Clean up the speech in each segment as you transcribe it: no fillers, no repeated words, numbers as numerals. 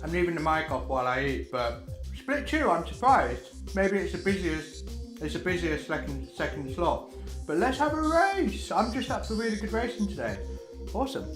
I'm leaving the mic off while I eat, but split 2, I'm surprised. Maybe it's the busiest second slot. But let's have a race. I'm just up for really good racing today. Awesome.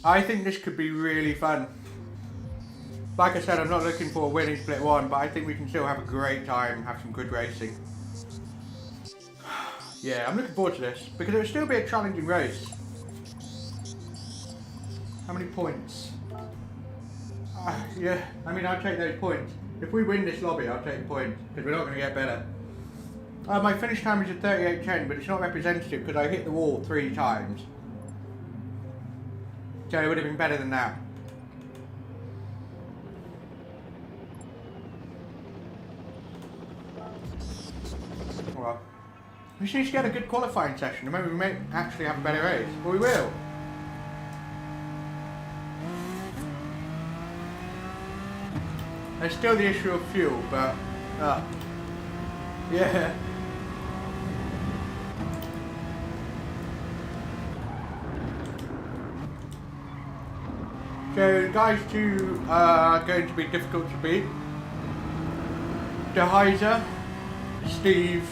I think this could be really fun. Like I said, I'm not looking for a winning split 1, but I think we can still have a great time, have some good racing. Yeah, I'm looking forward to this, because it will still be a challenging race. How many points? Yeah, I mean, I'll take those points. If we win this lobby, I'll take the points, because we're not going to get better. My finish time is a 38.10, but it's not representative, because I hit the wall 3 times. So it would have been better than that. Well, we just need to get a good qualifying session, and maybe we may actually have a better race. Well, we will. There's still the issue of fuel, but yeah. So guys 2 are going to be difficult to beat. Dehizer, Steve,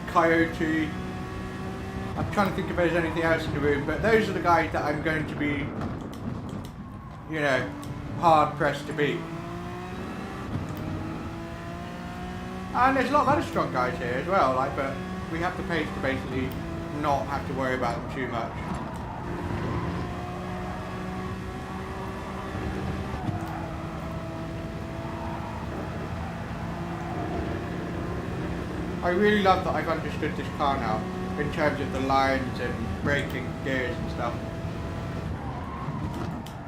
Coyote. I'm trying to think if there's anything else in the room, but those are the guys that I'm going to be, you know, hard pressed to beat. And there's a lot of other strong guys here as well, like, but we have the pace to basically not have to worry about them too much. I really love that I've understood this car now, in terms of the lines and braking gears and stuff.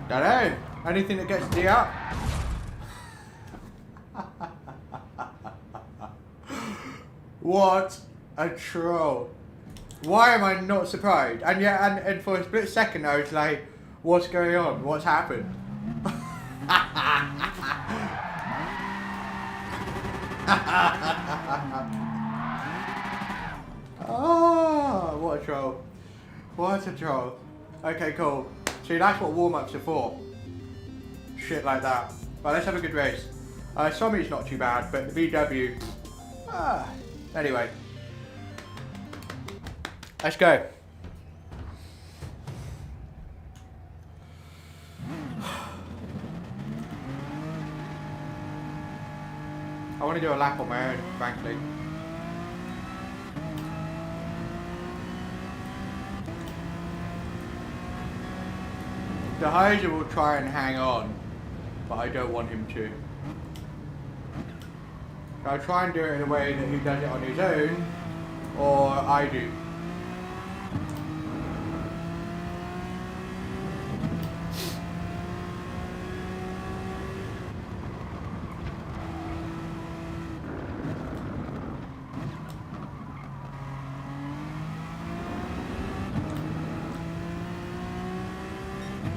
Don't know, anything that gets D up? What a troll. Why am I not surprised? And yeah, and for a split second I was like, what's going on? What's happened? Oh, what a troll. What a troll. Okay, cool. See, that's what warm-ups are for. Shit like that. But let's have a good race. Sommy's not too bad, but the VW... anyway. Let's go. I want to do a lap on my own, frankly. The Hyzer will try and hang on, but I don't want him to. So I'll try and do it in a way that he does it on his own, or I do.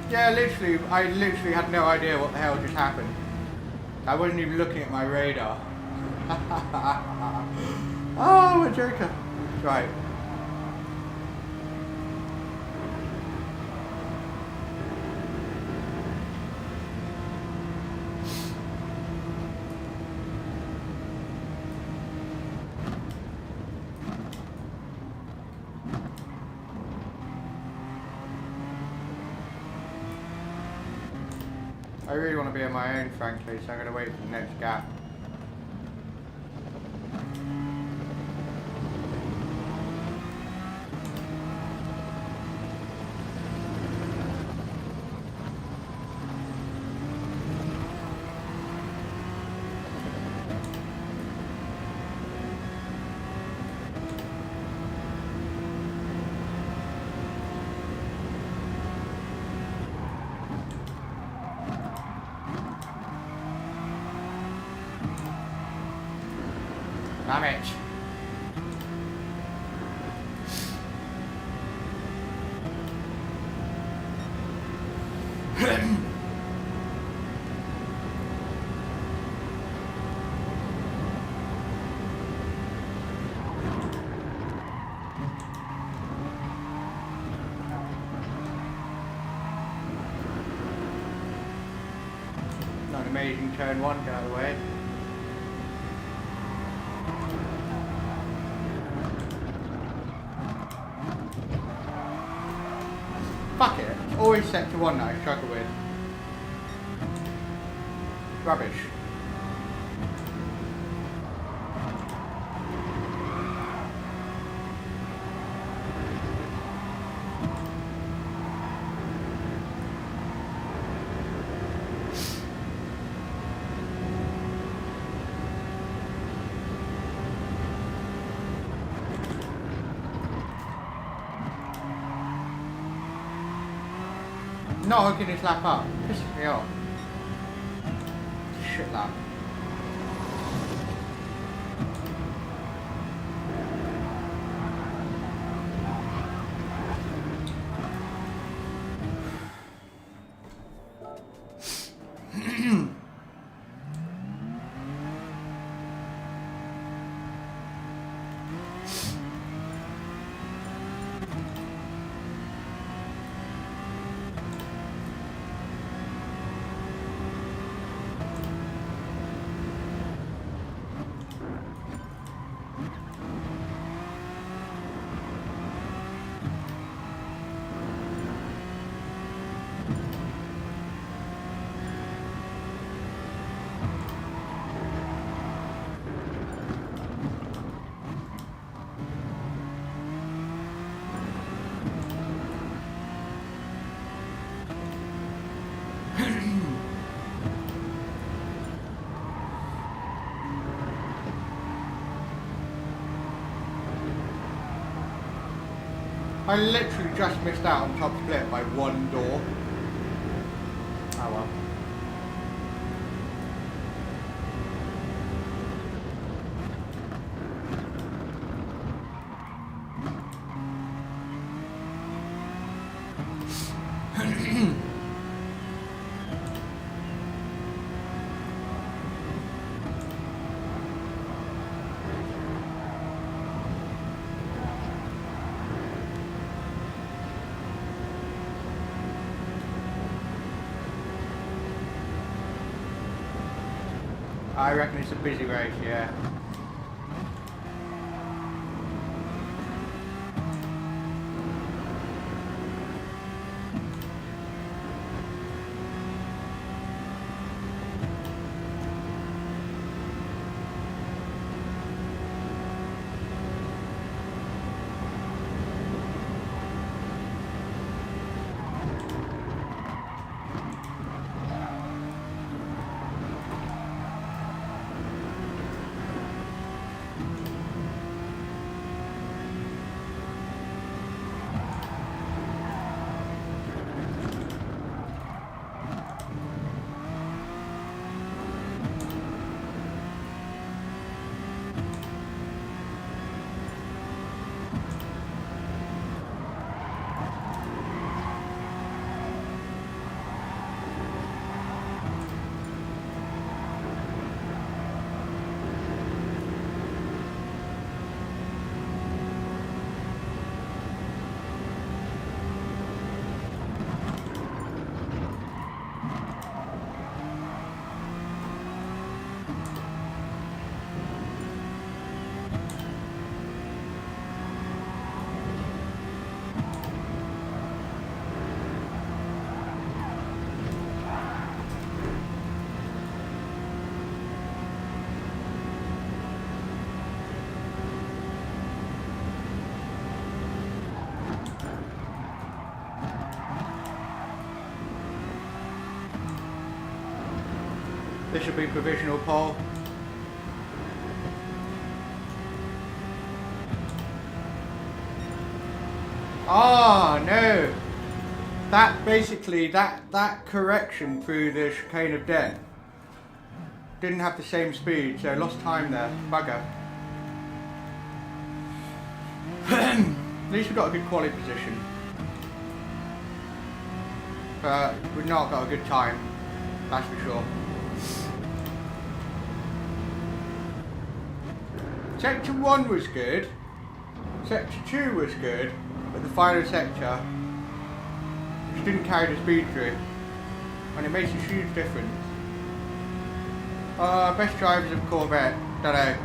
Yeah, literally, I literally had no idea what the hell just happened. I wasn't even looking at my radar. Oh, a joker. Right. I really want to be on my own, frankly, so I'm going to wait for the next gap. Damn it. Not amazing turn one, get out of the way. Fuck it, it's always sector one that I struggle with. Rubbish. Not hooking this lap up, pisses me off. Shit lap. I literally just missed out on top split by one door. Oh well. I reckon it's a busy race, yeah. This should be provisional pole. Oh no! That basically, that correction through the chicane of death didn't have the same speed, so I lost time there. Bugger. At least we've got a good quality position. But we've not got a good time, that's for sure. Sector 1 was good, Sector 2 was good, but the final sector just didn't carry the speed through. And it makes a huge difference. Best drivers of Corvette, don't know.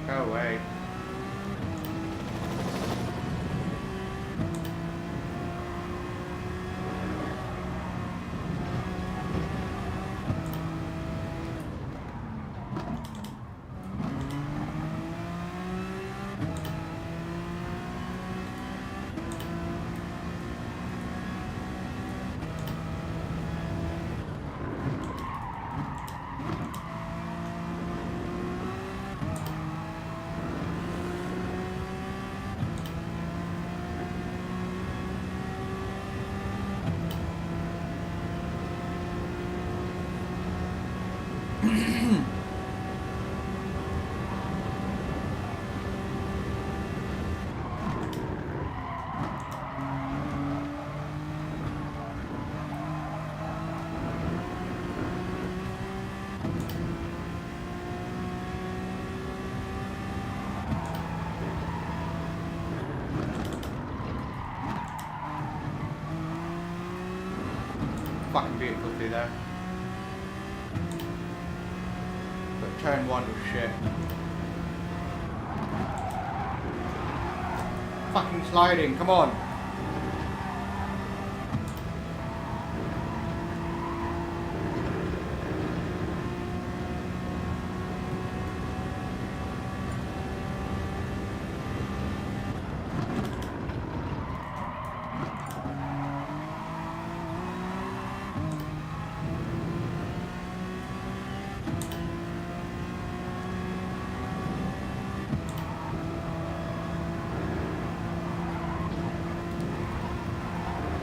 Go away. Fucking beautiful through there. But turn 1 was shit. Fucking sliding, come on.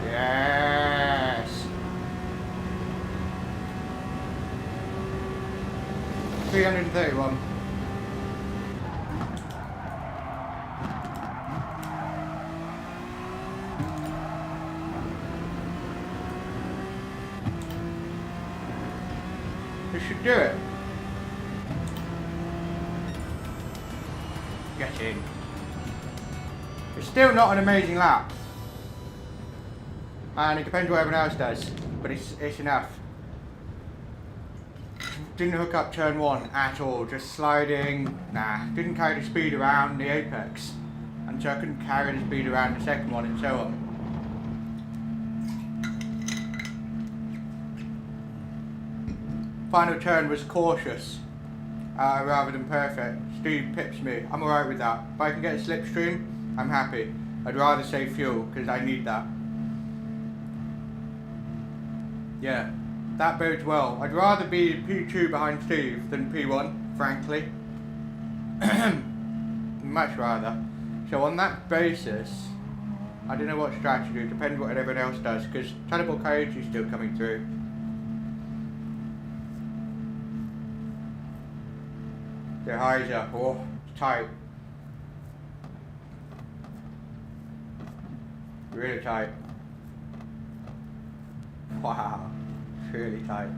Yes. 331. This should do it. Get in. It's still not an amazing lap. And it depends what everyone else does, but it's enough. Didn't hook up turn 1 at all, just sliding, nah. Didn't carry the speed around the apex, and so I couldn't carry the speed around the second one and so on. Final turn was cautious, rather than perfect. Steve pips me, I'm alright with that. If I can get a slipstream, I'm happy. I'd rather save fuel, because I need that. Yeah, that bodes well. I'd rather be P2 behind Steve than P1, frankly. Much rather. So on that basis, I don't know what strategy to do, depends what everyone else does, because Tenable Coyote is still coming through. The highs up, oh, it's tight. Really tight. Wow, it's really tight.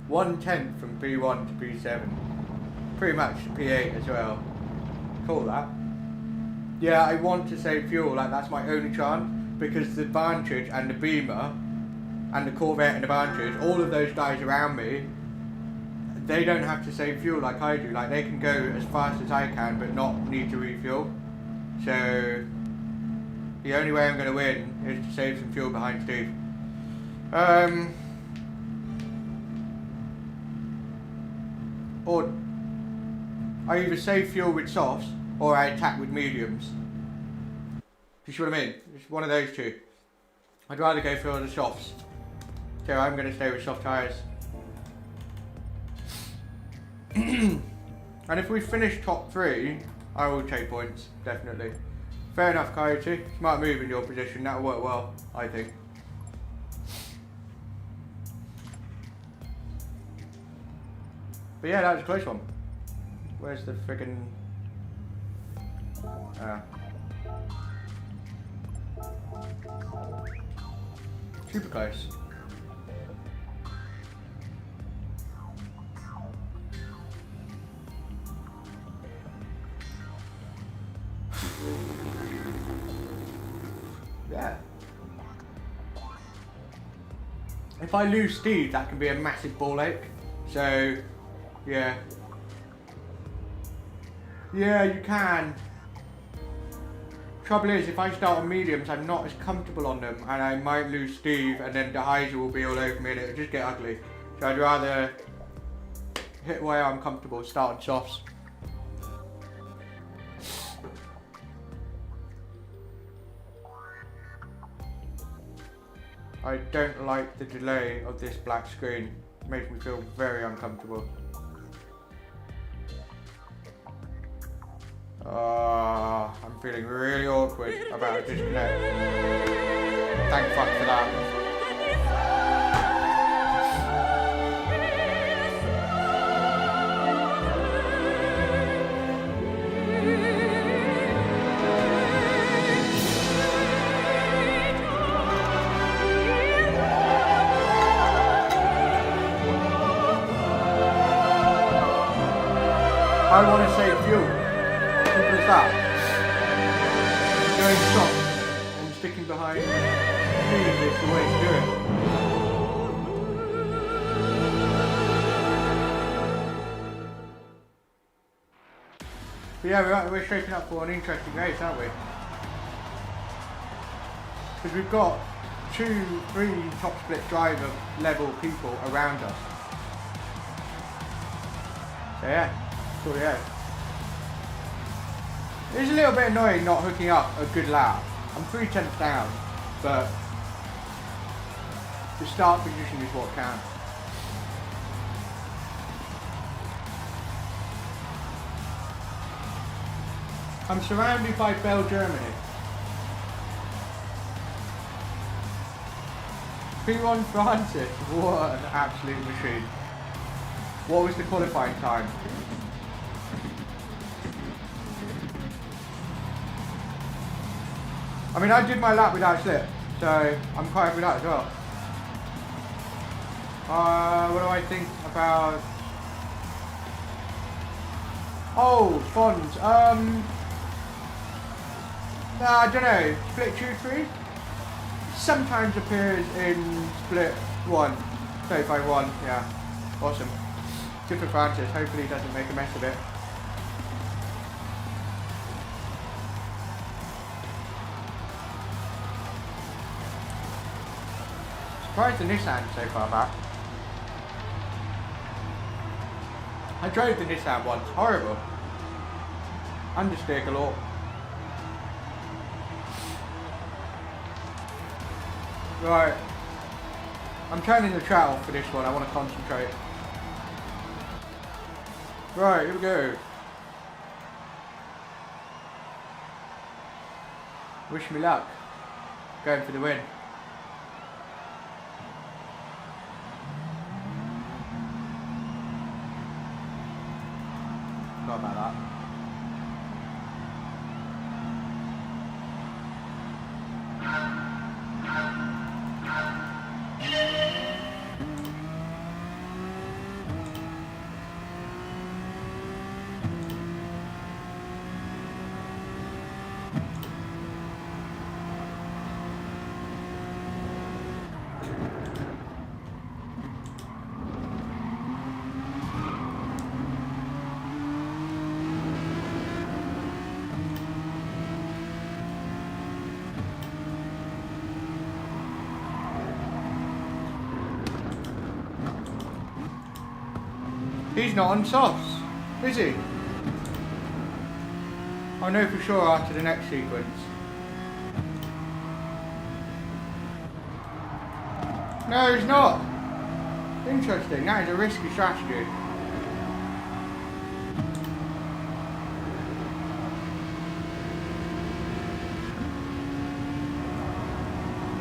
1/10 from P1 to P7. Pretty much to P8 as well. Cool that. Yeah, I want to save fuel, like that's my only chance, because the Advantage and the Beamer and the Corvette and the Advantage, all of those guys around me, they don't have to save fuel like I do. Like they can go as fast as I can but not need to refuel. So The only way I'm going to win is to save some fuel behind Steve. Or I either save fuel with softs or I attack with mediums. You see what I mean? It's one of those two. I'd rather go for the softs. So I'm going to stay with soft tyres. And if we finish top 3, I will take points, definitely. Fair enough, Coyote. Smart move in your position, that'll work well, I think. But yeah, that was a close one. Where's the friggin'... super close. Yeah. If I lose Steve, that can be a massive ball ache. So, yeah. Yeah, you can. Trouble is, if I start on mediums, I'm not as comfortable on them, and I might lose Steve, and then the hyzer will be all over me, and it'll just get ugly. So I'd rather hit where I'm comfortable, start on softs. I don't like the delay of this black screen. It makes me feel very uncomfortable. I'm feeling really awkward about a disconnect. Thank fuck for that. I want to save fuel. Simple as that. Going soft and sticking behind Steve is the way to do it. But yeah, we're shaping up for an interesting race, aren't we? Because we've got 2-3 top split driver level people around us. So yeah. Cool, yeah. It's a little bit annoying not hooking up a good lap. I'm 3/10 down, but the start position is what counts. I'm surrounded by Bell Germany. P1 Francis, what an absolute machine. What was the qualifying time? I mean, I did my lap without slip, so I'm quite happy with that as well. What do I think about... Oh, Fonz. I don't know. Split Gr.3 sometimes appears in Split 1. 35-1, yeah. Awesome. Good for Francis. Hopefully he doesn't make a mess of it. Surprised the Nissan so far back. I drove the Nissan once, horrible. Understeer galore. Right. I'm turning the chat off for this one, I want to concentrate. Right, here we go. Wish me luck. Going for the win. Forgot about that. He's not on softs, is he? I know for sure after the next sequence. No, he's not. Interesting, that is a risky strategy.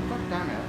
God damn it.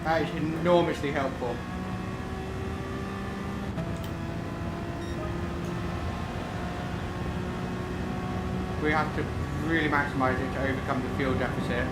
That is enormously helpful. We have to really maximise it to overcome the fuel deficit.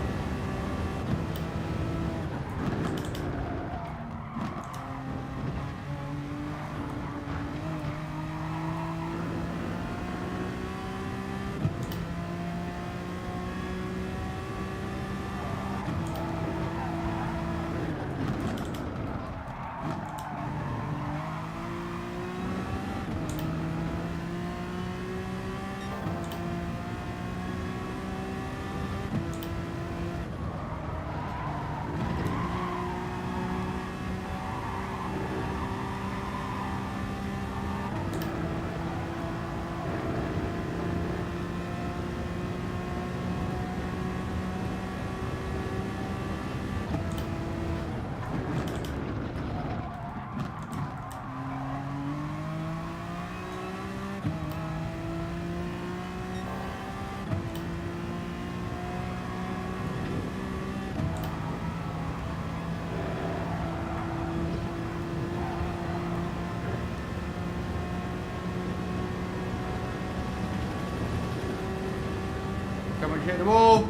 Come on, hit the wall.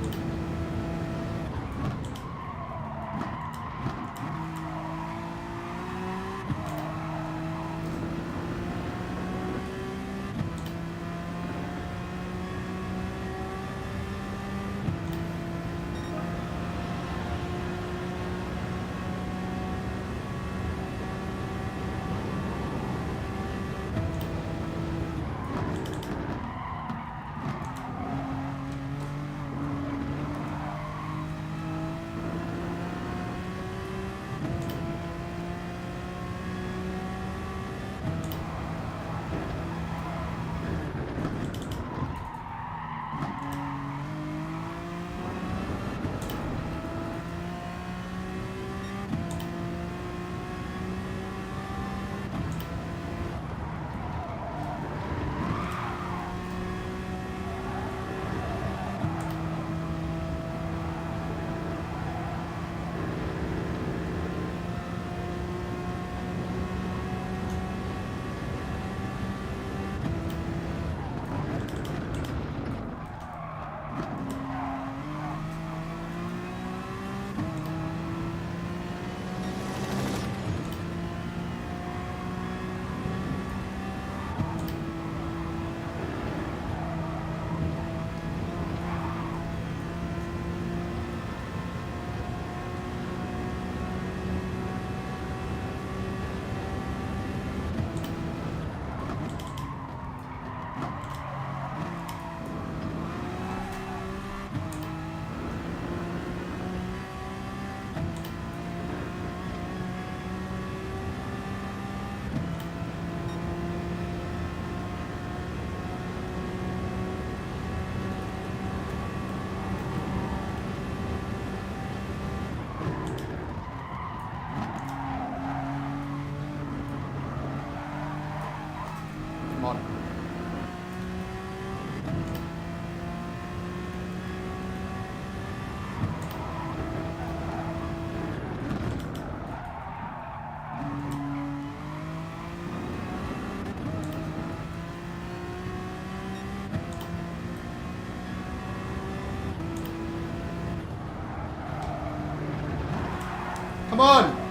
Come on!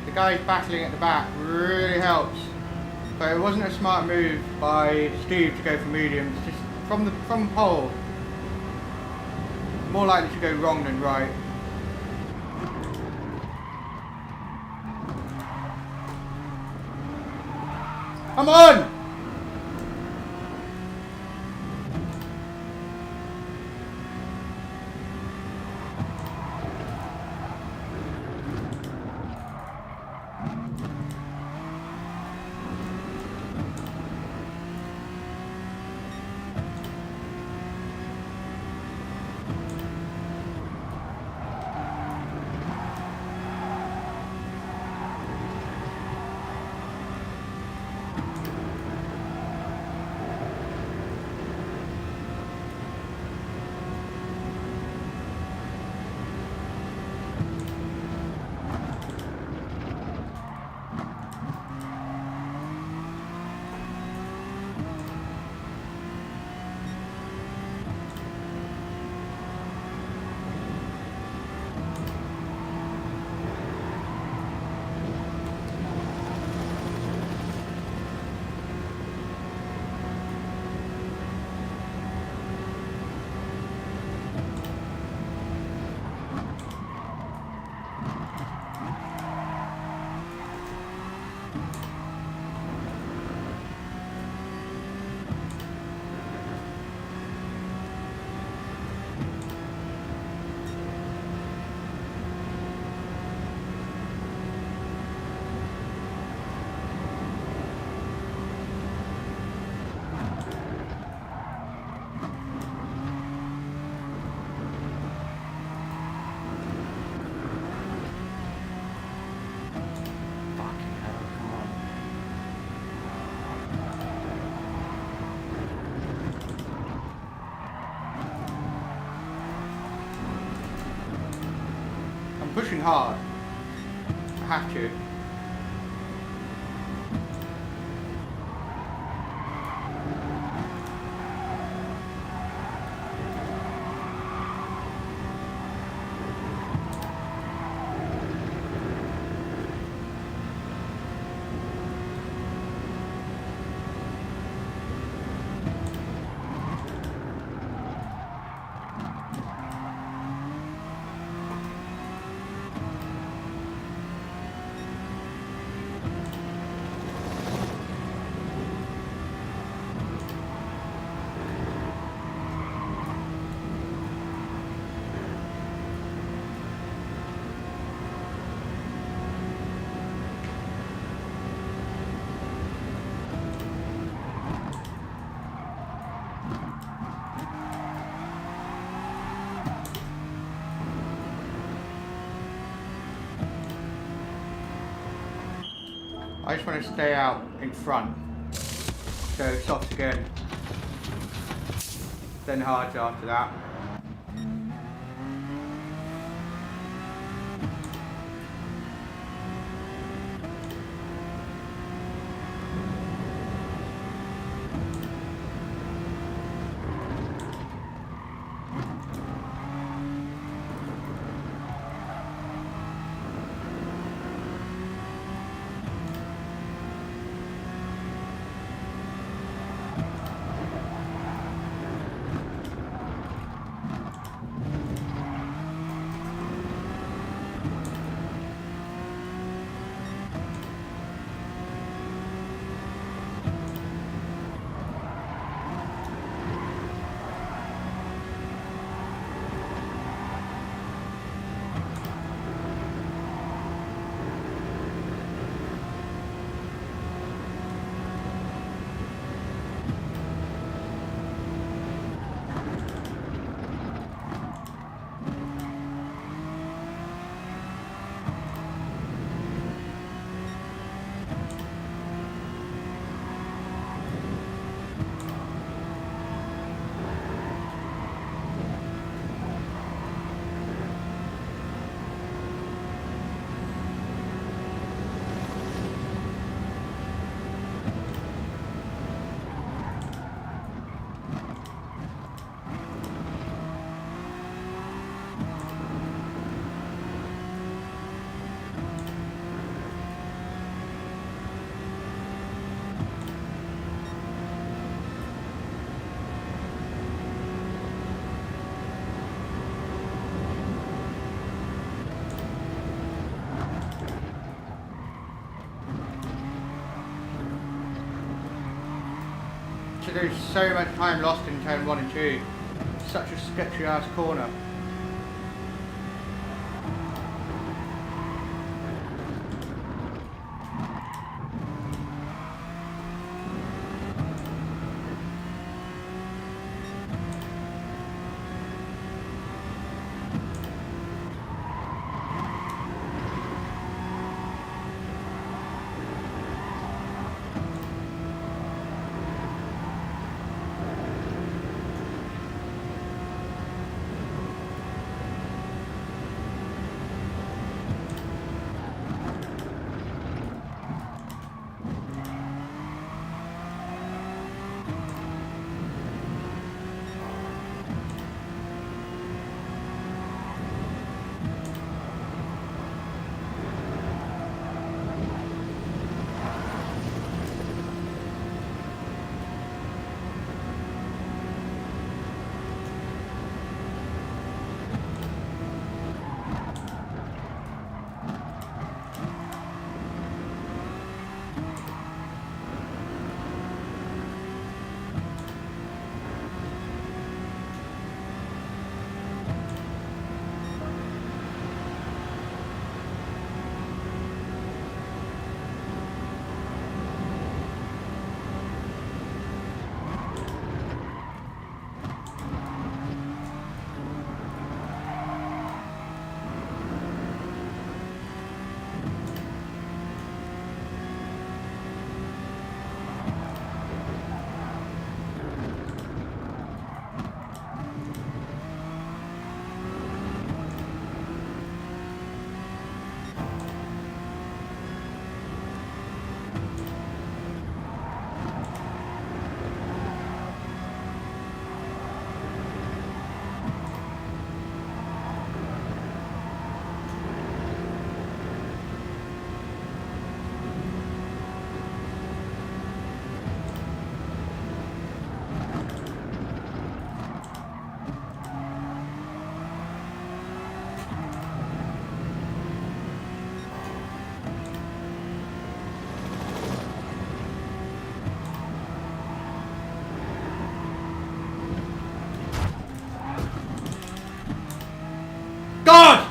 The guys battling at the back really helps, but it wasn't a smart move by Steve to go for mediums. Just from the pole, more likely to go wrong than right. Come on! Pushing hard. I have to. I just want to stay out in front. So soft again, then hard after that. there's so much time lost in turn 1 and 2. Such a sketchy ass corner. God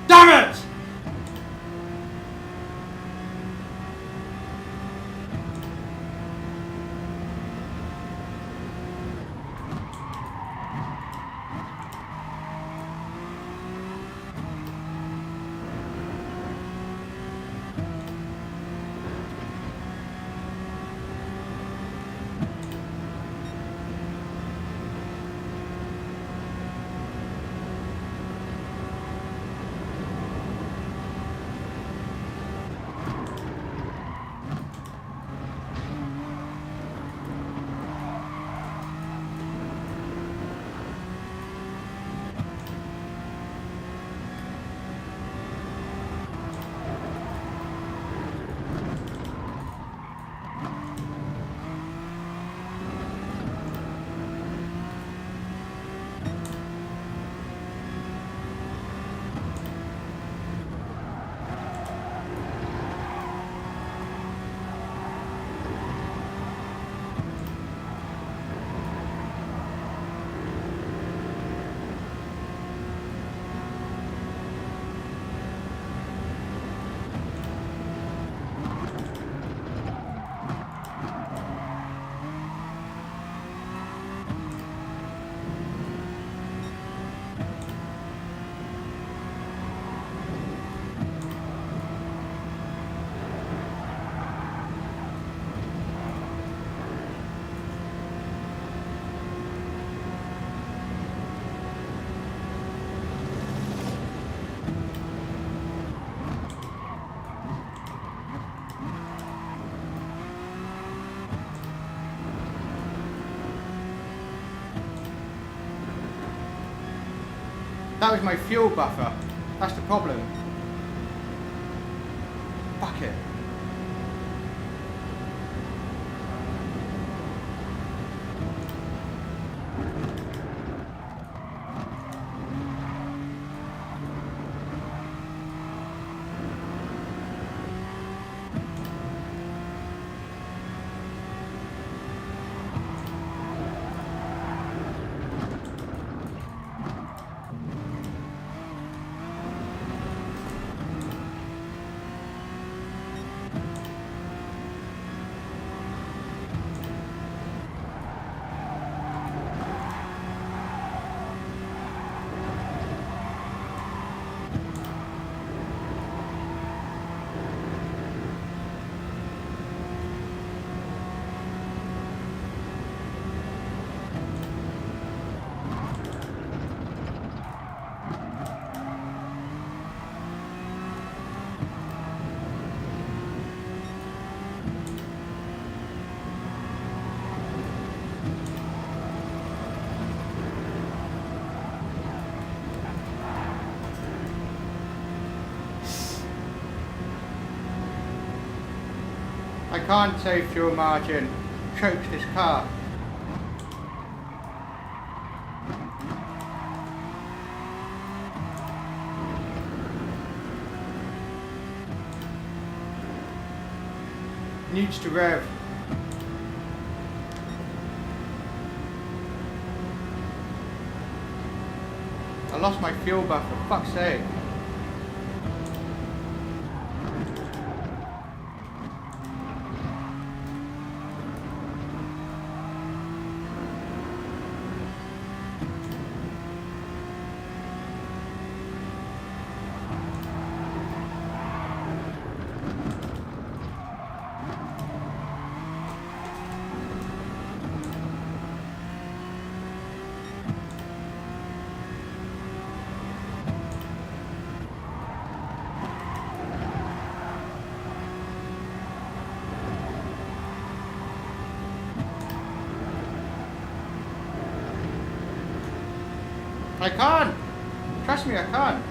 damn it! That was my fuel buffer. That's the problem. Fuck it. I can't save fuel margin. Choke this car. Needs to rev. I lost my fuel buff, for fuck's sake. I can't! Trust me, I can't.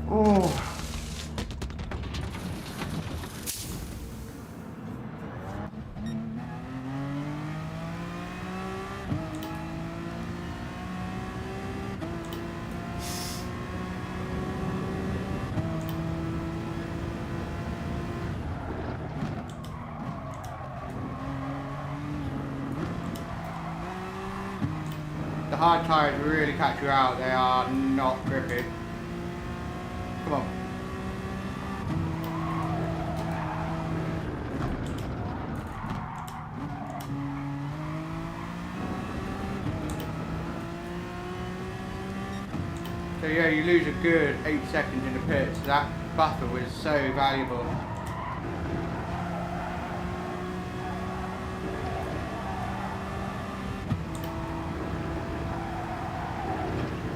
Oh. The hard tyres really catch you out, they are not grippy. Come on. So yeah, you lose a good 8 seconds in the pits. That buffer was so valuable.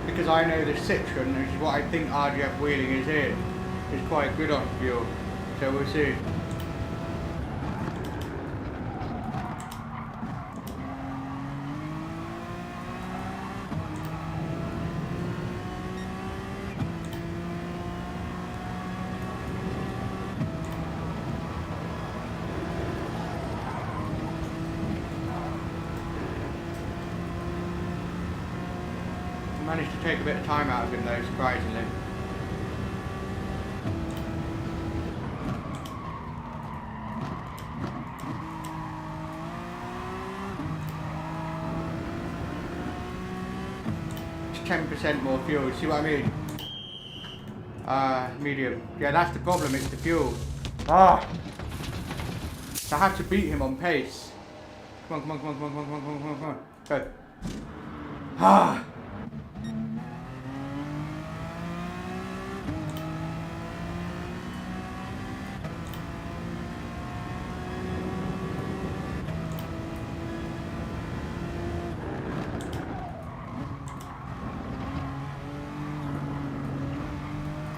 Because I know the Citroen, which is what I think RGF wheeling is in, is quite good on fuel. So we'll see. Managed to take a bit of time out of him though, surprisingly. It's 10% more fuel, see what I mean? Medium. Yeah, that's the problem, it's the fuel. Ah! So I have to beat him on pace. Come on, come on, come on, come on, come on, come on, come on, come on. Go. Ah!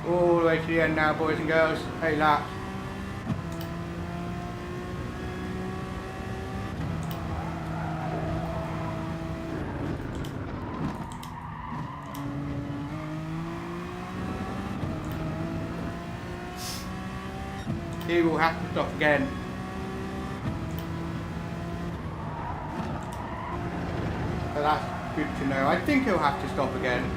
All the way to the end now, boys and girls. 8 laps. He will have to stop again. So that's good to know. I think he'll have to stop again.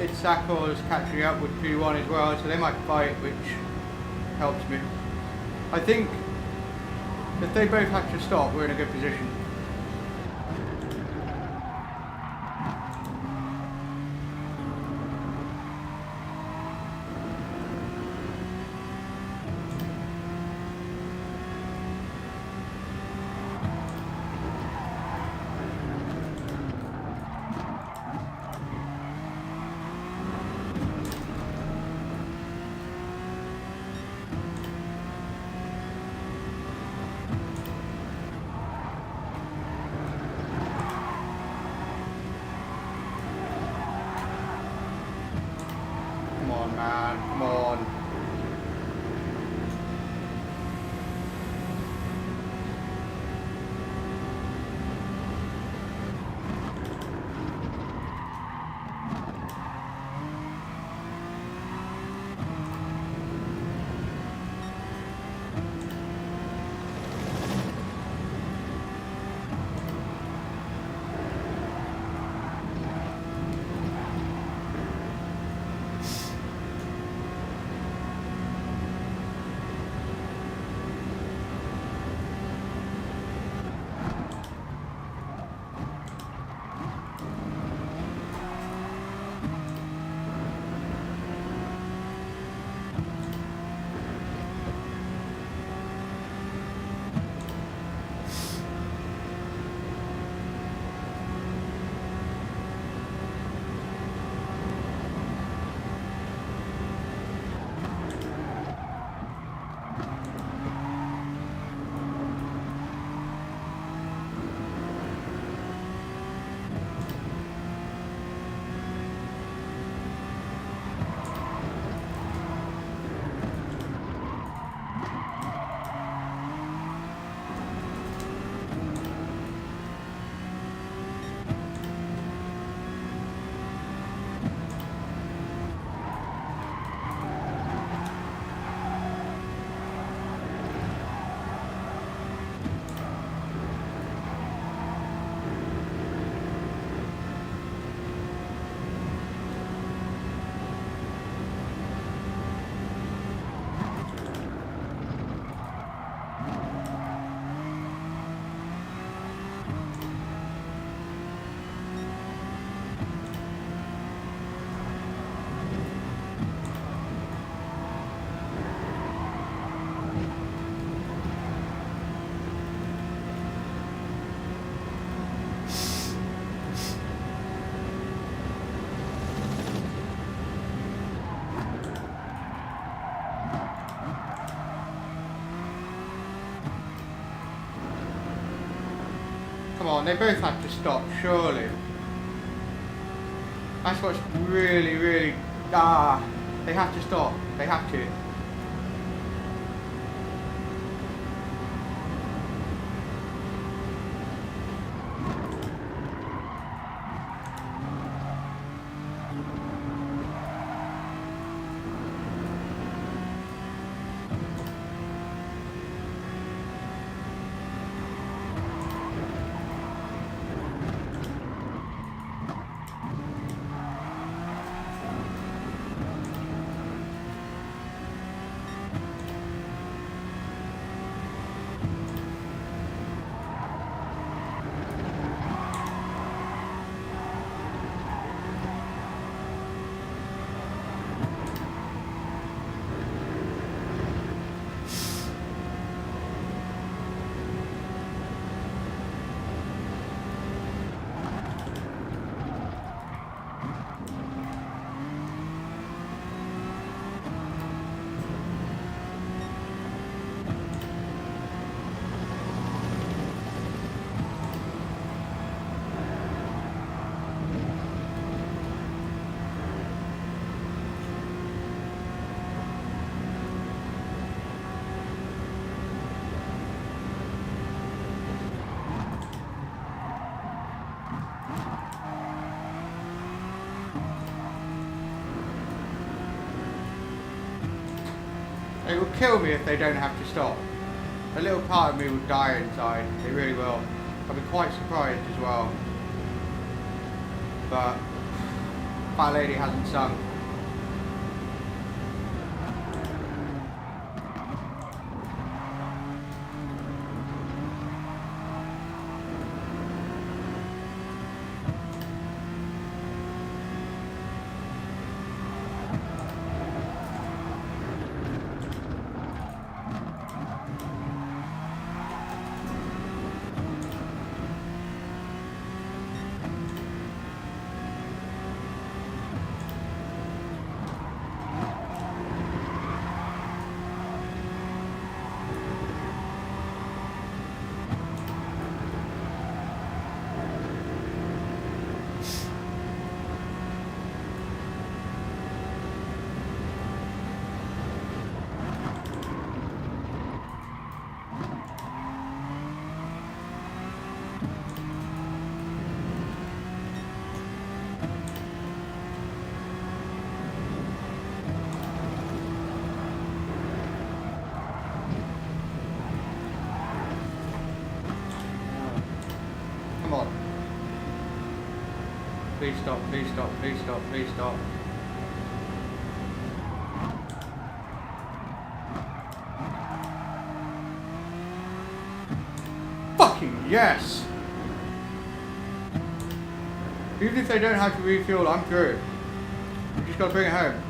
Its Sacor's catching up with P1 as well, so they might fight, which helps me. I think if they both have to stop, we're in a good position. Come on. Come on, they both have to stop, surely. That's what's really, they have to stop. They have to. It will kill me if they don't have to stop. A little part of me will die inside. It really will. I'll be quite surprised as well. But fat lady hasn't sung. Come on. Please stop, please stop, please stop, please stop. Fucking yes! Even if they don't have to refuel, I'm through. You just gotta bring it home.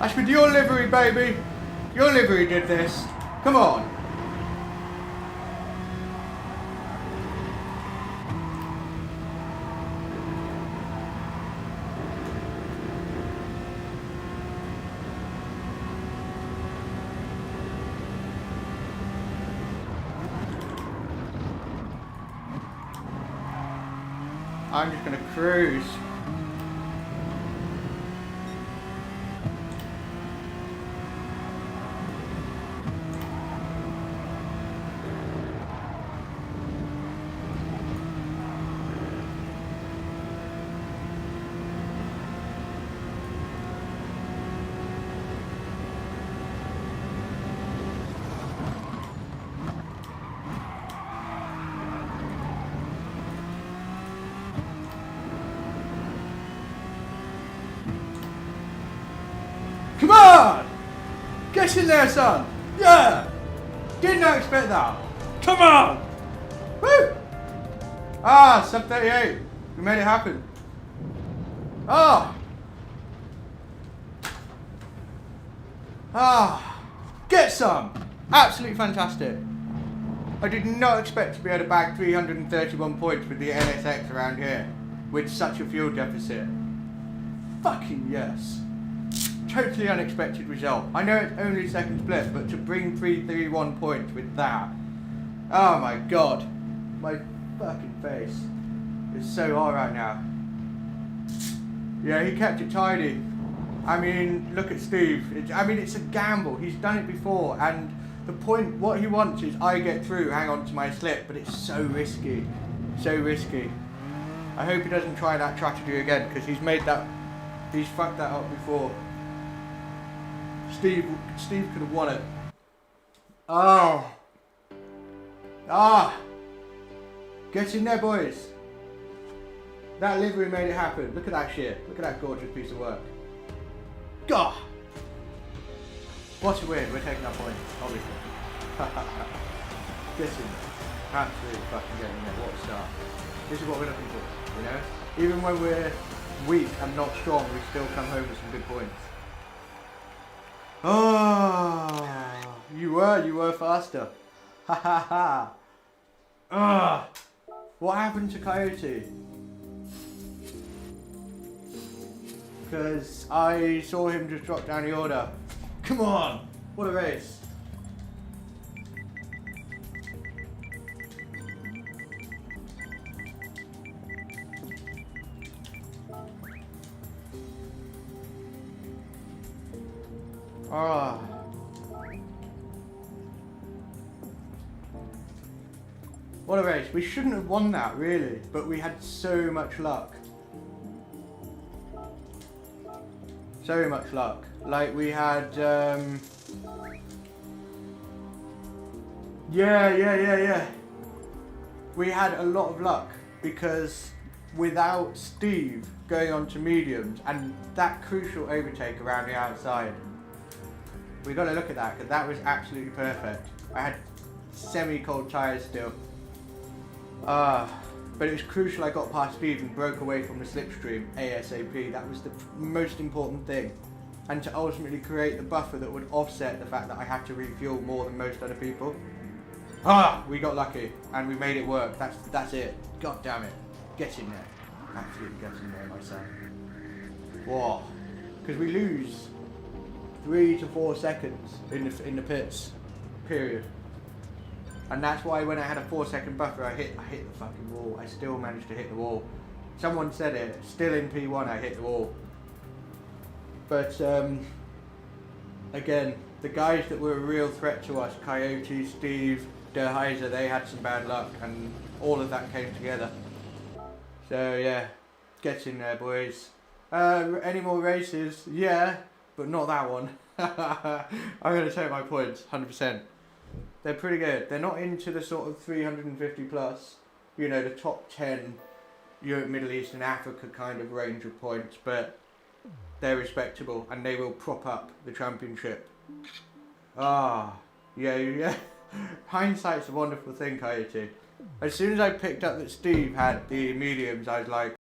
That's with your livery, baby. Your livery did this. Come on. I'm just gonna cruise. Come on! Get in there, son! Yeah! Did not expect that. Come on! Woo! Ah, sub 38. We made it happen. Ah! Ah! Get some! Absolutely fantastic. I did not expect to be able to bag 331 points with the NSX around here with such a fuel deficit. Fucking yes. Totally unexpected result. I know it's only second split, but to bring 331 points with that. Oh my god. My fucking face is so hot right now. Yeah, he kept it tidy. I mean, look at Steve. It's a gamble. He's done it before, and the point, what he wants is I get through, hang on to my slip, but it's so risky. So risky. I hope he doesn't try that strategy again, because he's fucked that up before. Steve could have won it. Oh. Ah. Get in there, boys. That livery made it happen. Look at that shit. Look at that gorgeous piece of work. God. What a win. We're taking our point, obviously. Get in there. Absolutely fucking get in there. What a start. This is what we're looking for, you know? Even when we're weak and not strong, we still come home with some good points. Oh, you were faster. Ha ha ha. Ah, what happened to Coyote? Because I saw him just drop down the order. Come on, what a race. Ah. What a race. We shouldn't have won that, really, but we had so much luck. So much luck. Like, we had, yeah. We had a lot of luck because without Steve going on to mediums and that crucial overtake around the outside, we got to look at that because that was absolutely perfect. I had semi-cold tyres still. But it was crucial I got past Steve and broke away from the slipstream ASAP. That was the most important thing. And to ultimately create the buffer that would offset the fact that I had to refuel more than most other people. We got lucky and we made it work. That's it. God damn it. Get in there. Absolutely get in there, my son. Whoa. Because we lose 3 to 4 seconds in the pits. Period. And that's why when I had a 4-second buffer, I hit the fucking wall. I still managed to hit the wall. Someone said it. Still in P1, I hit the wall. But again, the guys that were a real threat to us, Coyote, Steve, Der Heiser, they had some bad luck, and all of that came together. So yeah, get in there, boys. Any more races? Yeah, but not that one. I'm going to take my points, 100%. They're pretty good. They're not into the sort of 350 plus, you know, the top 10 Europe, Middle East and Africa kind of range of points, but they're respectable and they will prop up the championship. Yeah. Hindsight's a wonderful thing, Coyote. As soon as I picked up that Steve had the mediums, I was like,